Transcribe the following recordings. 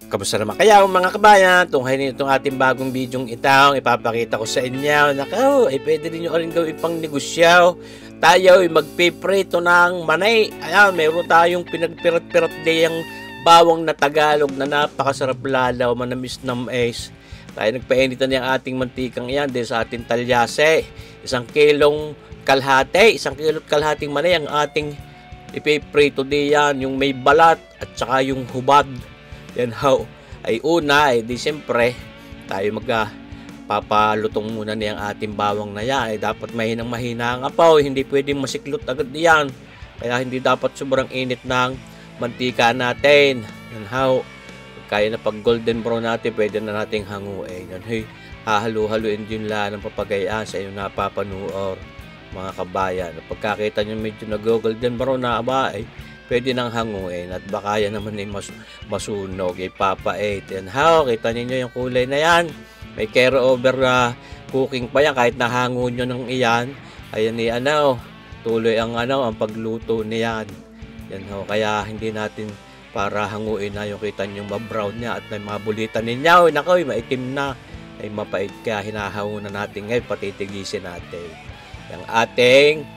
Kamusta naman kaya mga kabayan? Tunghayin itong ating bagong bidyong itang ipapakita ko sa inyo. Nakaw, ay pwede rin nyo rin gawin pang negosyo. Tayo ay magpiprito ng manay. Ayan, meron tayong pinagpirat-pirat diyang bawang na Tagalog na napakasarap lalaw, manamis na mais. Tayo nagpainitan yung ating mantikang yan din sa ating talyase. 1 kilong kalahati, 1 kilong kalahating manay ang ating ipiprito diyan, yung may balat at saka yung hubad. Yan how ay una di siyempre tayo papalutong muna niyang ating bawang na yan. Dapat mahina ang apaw, hindi pwedeng masiklot agad yan, kaya hindi dapat sobrang init ng mantika natin. Yan how kaya na pag golden brown natin, pwede na nating hanguin yan. Hahalu-haluin din lang ng papagayaan sa inyong napapanuor mga kabayan. Pagkakita nyo medyo nag-golden brown na pwede nang hanguin at baka yan naman ay masunog, ipapait. Yan how, kita ninyo yung kulay na yan. May carry over cooking pa yan kahit nahango nyo ng iyan. Ayan tuloy ang pagluto niyan. Yan how, kaya hindi natin para hanguin na yung kita nyo ma-brown niya at may mabulitan ninyo. Nako, maitim na. Ay mapait kaya hinahauna natin ngayon, patitigisin natin. Yung ating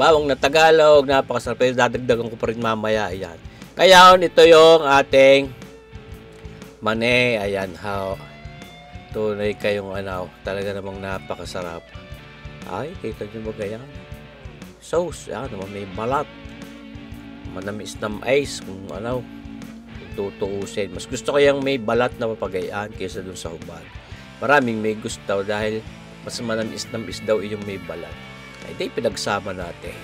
bawang na Tagalog, napakasarap. Dadagdagan ko pa rin mamaya. Ayan. Kaya ito yung ating mani. Ayan how. Tunay kayong talaga namang napakasarap. Ay, kita nyo ba ganyan? Sauce. Ayan naman may balat. Manamis na mais. Kung tutuusin. Mas gusto ko yung may balat na papagayaan kaysa dun sa hubad. Maraming may gusto dahil mas manamis daw yung may balat. Ay di pinagsama natin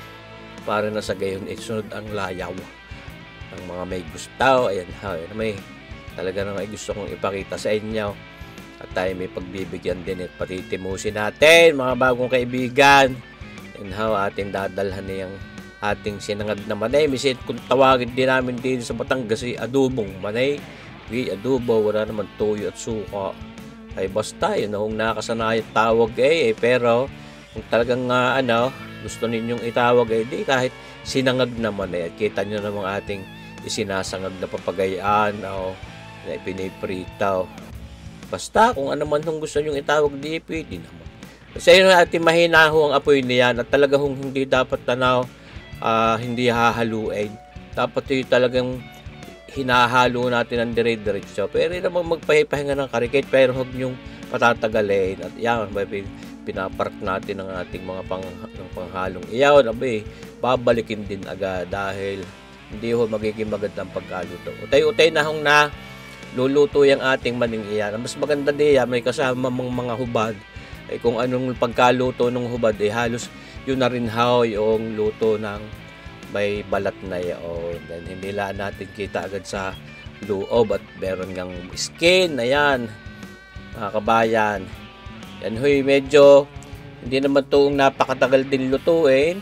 para na sa gayon sunod ang layaw ng mga may gusto. Ayan ha, may talaga nang gusto kong ipakita sa inyo at tayo may pagbibigyan din at patitimusin natin mga bagong kaibigan. Ayan ha, ating dadalhan niyang ating sinangag na manay. Misin kung tawagin din namin din sa Batangas adubong manay. Adobo, wala naman tuyo at suka. Ay basta yun kung nakasanayan tawag pero kung talagang gusto ninyong itawag di kahit sinangag naman at kita nyo namang ating isinasangag na papagayaan na piniprito. Basta kung ano man kung gusto nyong itawag di pwede naman. Kasi yun ating mahinaho ang apoy niyan at talaga hindi dapat hindi hahaluin. Dapat yung talagang hinahalo natin ang dire-diretso. Pero naman magpahipahinga ng karikit pero huwag nyong patatagalin. At yan, pinapark natin ang ating mga panghalong iyaw. Babalikin din agad dahil hindi ho magiging magandang pagkaluto. Utay-utay na hong na luluto yung ating maning iyan. Mas maganda diya, may kasama mga hubad. Kung anong pagkaluto ng hubad, halos yun na rin how yung luto ng may balat na yun. Then, hindi lang natin kita agad sa loob at meron ngang skin. Ayan, mga kabayan. Yan medyo hindi naman itong napakatagal din lutuin.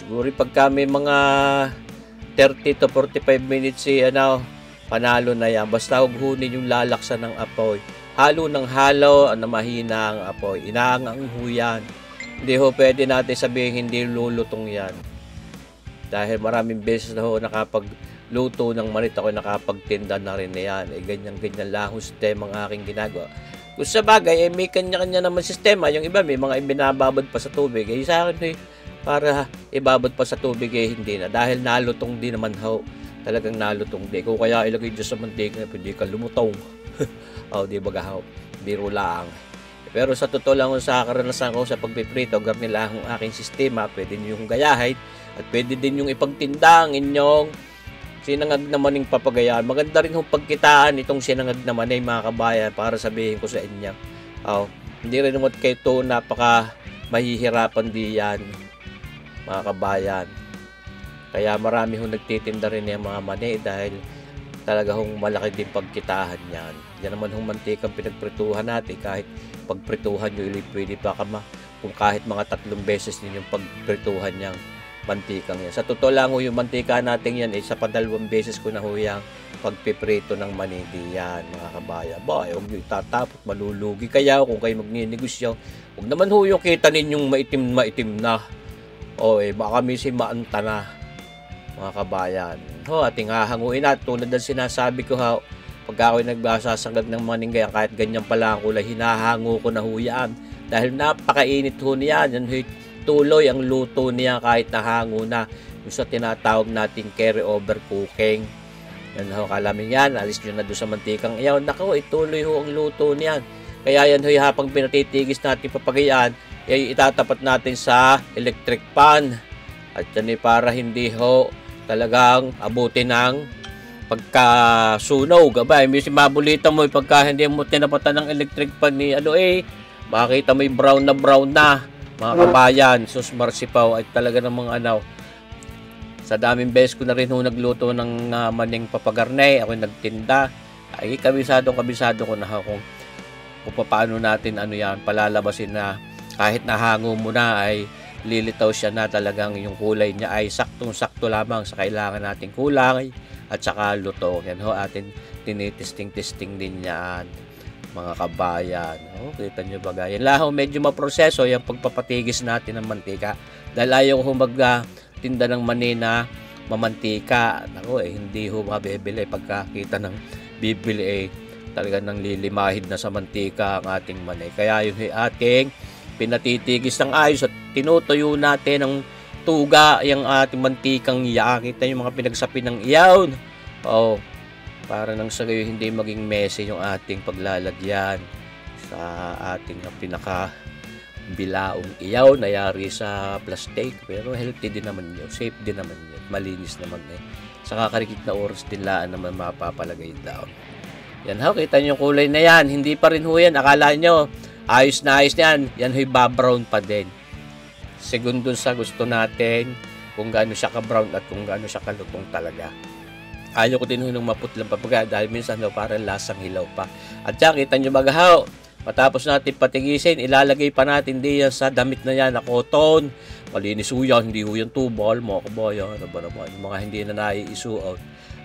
Siguro pagka may mga 30 to 45 minutes panalo na yan. Basta hughunin yung lalaksan ng apoy. Halo ng halo na mahina ang apoy. Inaangang huyan. Hindi pwede natin sabihin hindi lulutong yan. Dahil maraming beses na nakapagluto ng manit ako, nakapagtinda na rin na yan. Ganyan-ganyan lang ang sistema ang aking ginagawa. Kung sa bagay, may kanya-kanya naman sistema. Yung iba, may mga ibinababad pa sa tubig. Sa akin, para ibabad pa sa tubig, hindi na. Dahil nalutong din naman talagang nalutong din. Kung kaya ilagay dyan sa mantika, hindi ka lumutong. Di ba gahaw? Biro lang. Pero sa totoo lang sa karanasan ko sa pagpiprito, nila ang aking sistema, pwede nyo yung gayahin at pwede din yung ipagtindang inyong sinangag na maning papagayaan. Maganda rin yung pagkitaan itong sinangag na manay mga kabayan para sabihin ko sa inyo. Hindi rin naman kayo ito napaka mahihirapan diyan mga kabayan. Kaya marami hong nagtitinda rin yung mga manay dahil talaga hong malaki din pagkitahan yan. Yan naman hong mantikang pinagprituhan natin. Kahit pagprituhan nyo, pwede pa kung kahit mga 3 beses ninyong pagprituhan niyang mantikang yan. Sa totoo lang yung mantika natin yan, sa 2 beses ko na yung pagpiprito ng manidi yan, mga kabayan. Huwag nyo itatapot, malulugi kaya kung kayo magninegosyo. Huwag naman yung kita ninyong maitim na. Baka misi maanta na, mga kabayan. Ating hahanguin at tulad ng sinasabi ko pagka ako'y nagsasagad ng maningay, kahit ganyan pala ang kulay, hinahango ko na ho yan. Dahil napakainit ho niyan. Yan ho'y tuloy ang luto niya kahit nahango na. Yung sa tinatawag nating carry over cooking. Yan ho, kalamin yan. Alis nyo na doon sa mantikang iyaw. Naku, ituloy ho ang luto niyan. Kaya yan ho'y habang pinatitigis natin papagayaan, ay itatapat natin sa electric pan. At yan ay para hindi ho talagang abutin ng pagkasunog. Aba, may mabulita mo pagka hindi mo tinapatan ng electric pan ni makita mo yung brown na mga kabayan. Sus marsipaw ay talaga namang sa daming beses ko na rin nagluto ng maning papagarne, ako nagtinda, ay kabisado ko na kung paano natin yan palalabasin na kahit nahango mo na ay lilitaw siya na talagang yung kulay niya ay saktong-sakto lamang sa kailangan nating kulay at saka luto. Yan ho, atin tinitesting-testing din yan, mga kabayan. Kita nyo ba? Yan lang ho, medyo maproseso yung pagpapatigis natin ng mantika. Dahil ayaw ko tinda ng mani na mamantika. Naku, hindi ho mabibili. Pagkakita ng bibili talaga nang lilimahid na sa mantika ang ating mani. Kaya yung ating pinatitigis ng ayos at tinutuyo natin ng tuga yung ating mantikang iyak. Kita yung mga pinagsapi ng iyaw. Para nang sa gayo hindi maging messy yung ating paglalagyan sa ating pinaka bilaong iyaw na yari sa plastic. Pero healthy din naman yun, safe din naman yun, malinis naman sa kakarikit na oras din laan naman mapapalagay daw. Yan ho, kita nyo yung kulay na yan, hindi pa rin ho yan, akala nyo ayos na yan, yan ho'y babrown pa din. Segundon sa gusto natin kung gaano siya ka-brown at kung gaano siya kalutong talaga. Ayaw ko din ho nung maputlang papaga dahil minsan parang lasang hilaw pa. At yan, kita nyo bagahaw, matapos natin patigisin, ilalagay pa natin diyan sa damit na yan na cotton. Malinis ho yan, hindi ho yan tubal, mga kabayan. Ano ba naman, yung mga hindi na naiisuot.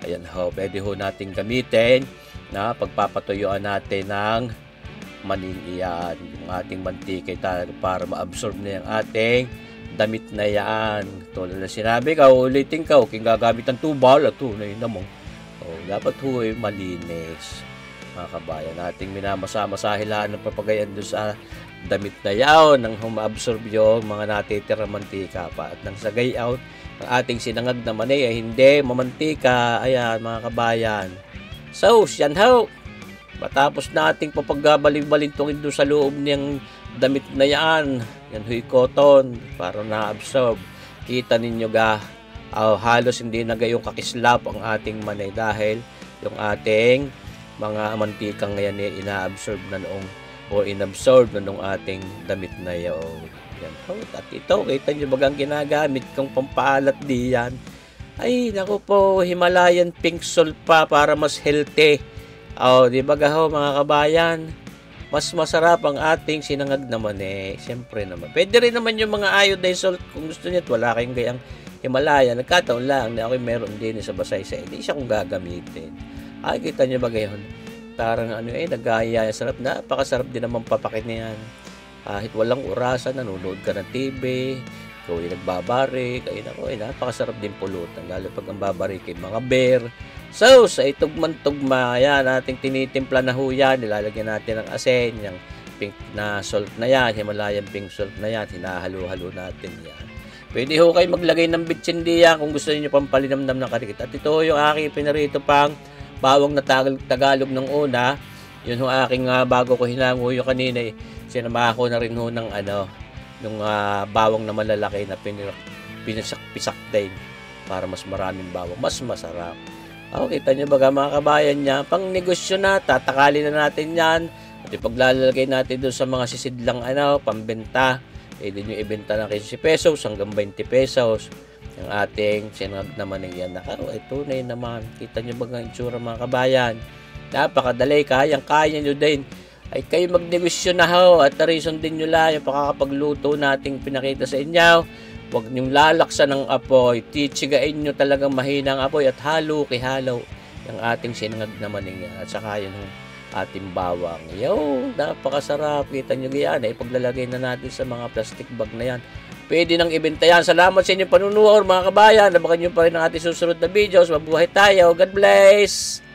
Ayan ho, pwede ho natin gamitin na pagpapatuyuan natin ng maning iyan. Yung ating mantika para ma-absorb na yung ating damit na yan. Tulad na sinabi ka, ulitin ka, kung gagamit ng tubal, at tunay naman. Dapat ho ay malinis. Mga kabayan, nating minamasa-masahilaan ng papagayan doon sa damit na yaw nang huma-absorb yung mga natitira mantika pa. At nang sa gayaw, ang ating sinangag na mani ay hindi mamantika. Ayan, mga kabayan. So, yan ho. Matapos nating papagbaling-balintungin doon sa loob niyang damit na yan ho'y cotton para na-absorb. Kita ninyo halos hindi na gayong kakislap ang ating manay dahil yung ating mga mantikang ngayon ina-absorb na noong o inabsorb na nung ating damit na yan. At ito, kita nyo bagang ginagamit kong pampaalat diyan. Ay, naku po, Himalayan pink salt pa para mas healthy. Di ba mga kabayan? Mas masarap ang ating sinangag naman Siyempre naman. Pwede rin naman yung mga iodine salt kung gusto niyo at wala kayong gayang Himalaya. Nagkataon lang na ako'y meron din sa Basaysay. Hindi siya kung gagamitin. Ay, kita niyo ba gayon? Parang nagaya sarap. Napakasarap din naman papakinihan. Kahit walang orasan, nanonood ka ng TV, ikaw ay nagbabarik, napakasarap din pulutan. Lalo pag ang babarik ay mga bear. So, sa itugman-tugma, yan, ating tinitimpla na ho yan. Nilalagyan natin ng asin, yung pink na salt na yan, Himalayan pink salt na yan, hinahalo-halo natin yan. Pwede ho kayo maglagay ng bitsin diyan kung gusto niyo pang palinamnam ng karikit. At ito yung aking pinarito pang bawang na Tagalog ng una. Yun ho aking bago ko hinango yung kanina, sinama ko na rin ho ng nung bawang na malalaki na pinasak-pisak din para mas maraming bawang, mas masarap. Kita nyo ba mga kabayan niya, pang negosyo na, tatakali na natin yan. At ipaglalagay natin doon sa mga sisidlang pambenta. Pwede nyo ibenta ng 15 pesos hanggang 20 pesos. Yung ating sinangag naman yan. Tunay naman. Kita nyo ba ang itsura mga kabayan? Napakadali, kaya nyo din. Ay kayo magnegosyo na ho at reason din nyo lang yung pakakapagluto nating pinakita sa inyo. Huwag niyong lalaksan ng apoy. Titsigain nyo talagang mahinang apoy at halo-kihalo yung ating sinangag naman yan. At saka yun ating bawang. Napakasarap. Kita nyo yan. Ipaglalagay na natin sa mga plastic bag na yan. Pwede nang ibenta yan. Salamat sa inyong panunood mga kabayan. Nabakan nyo pa rin ang ating susunod na videos. Mabuhay tayo. God bless!